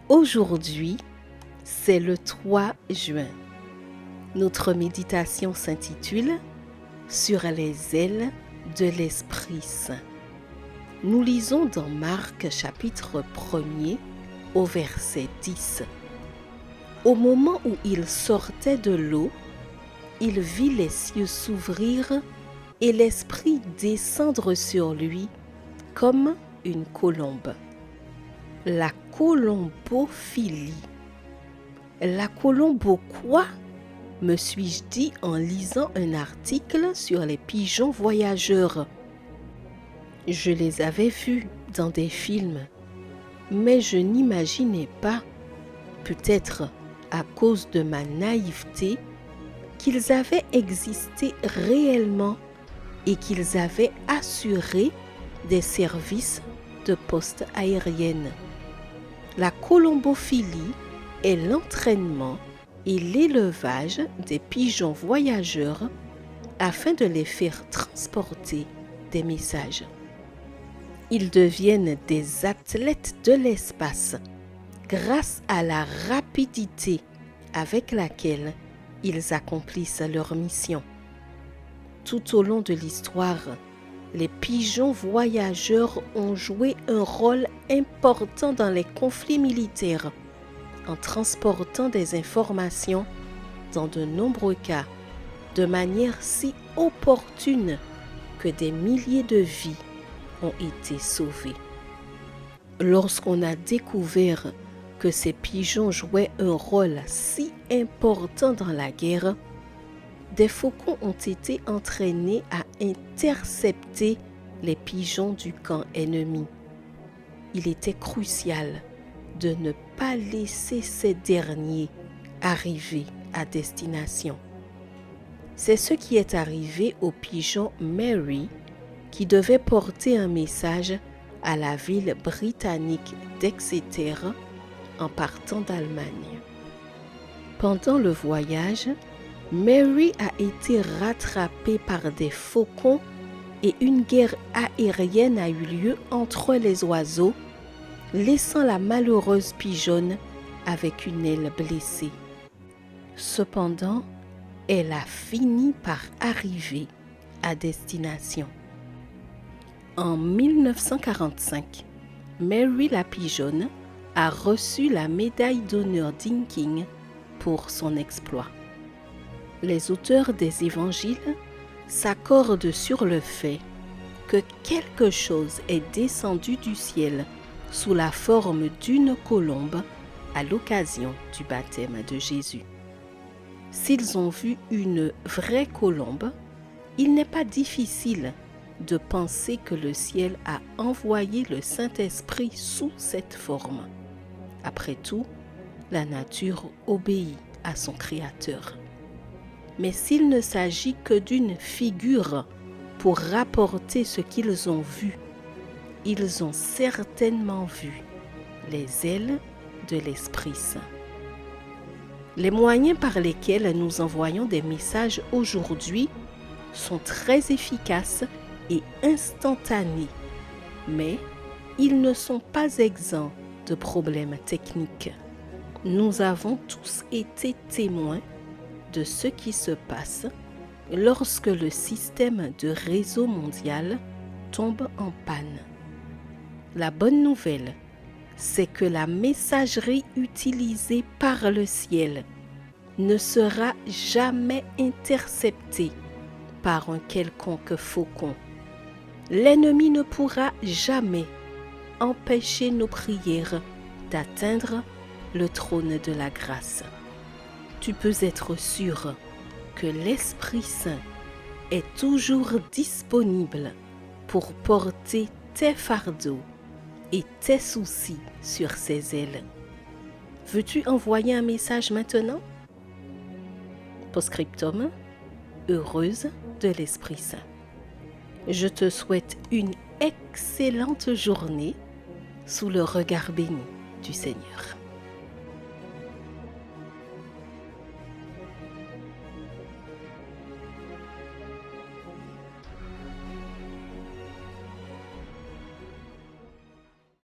Aujourd'hui, c'est le 3 juin. Notre méditation s'intitule « Sur les ailes de l'Esprit Saint ». Nous lisons dans Marc chapitre 1er au verset 10. Au moment où il sortait de l'eau, il vit les cieux s'ouvrir et l'Esprit descendre sur lui comme une colombe. La colombophilie. La colombo quoi? Me suis-je dit en lisant un article sur les pigeons voyageurs. Je les avais vus dans des films, mais je n'imaginais pas, peut-être à cause de ma naïveté, qu'ils avaient existé réellement et qu'ils avaient assuré des services de poste aérienne. La colombophilie est l'entraînement et l'élevage des pigeons voyageurs afin de les faire transporter des messages. Ils deviennent des athlètes de l'espace grâce à la rapidité avec laquelle ils accomplissent leur mission. Tout au long de l'histoire, les pigeons voyageurs ont joué un rôle important dans les conflits militaires en transportant des informations dans de nombreux cas de manière si opportune que des milliers de vies ont été sauvées. Lorsqu'on a découvert que ces pigeons jouaient un rôle si important dans la guerre, des faucons ont été entraînés à intercepter les pigeons du camp ennemi. Il était crucial de ne pas laisser ces derniers arriver à destination. C'est ce qui est arrivé au pigeon Mary qui devait porter un message à la ville britannique d'Exeter en partant d'Allemagne. Pendant le voyage, Mary a été rattrapée par des faucons et une guerre aérienne a eu lieu entre les oiseaux, laissant la malheureuse pigeonne avec une aile blessée. Cependant, elle a fini par arriver à destination. En 1945, Mary la pigeonne a reçu la médaille d'honneur d'Inking pour son exploit. Les auteurs des évangiles s'accordent sur le fait que quelque chose est descendu du ciel sous la forme d'une colombe à l'occasion du baptême de Jésus. S'ils ont vu une vraie colombe, il n'est pas difficile de penser que le ciel a envoyé le Saint-Esprit sous cette forme. Après tout, la nature obéit à son Créateur. Mais s'il ne s'agit que d'une figure pour rapporter ce qu'ils ont vu, ils ont certainement vu les ailes de l'Esprit Saint. Les moyens par lesquels nous envoyons des messages aujourd'hui sont très efficaces et instantanés, mais ils ne sont pas exempts de problèmes techniques. Nous avons tous été témoins de ce qui se passe lorsque le système de réseau mondial tombe en panne. La bonne nouvelle, c'est que la messagerie utilisée par le ciel ne sera jamais interceptée par un quelconque faucon. L'ennemi ne pourra jamais empêcher nos prières d'atteindre le trône de la grâce. Tu peux être sûr que l'Esprit Saint est toujours disponible pour porter tes fardeaux et tes soucis sur ses ailes. Veux-tu envoyer un message maintenant? Post-scriptum, heureuse de l'Esprit Saint. Je te souhaite une excellente journée sous le regard béni du Seigneur.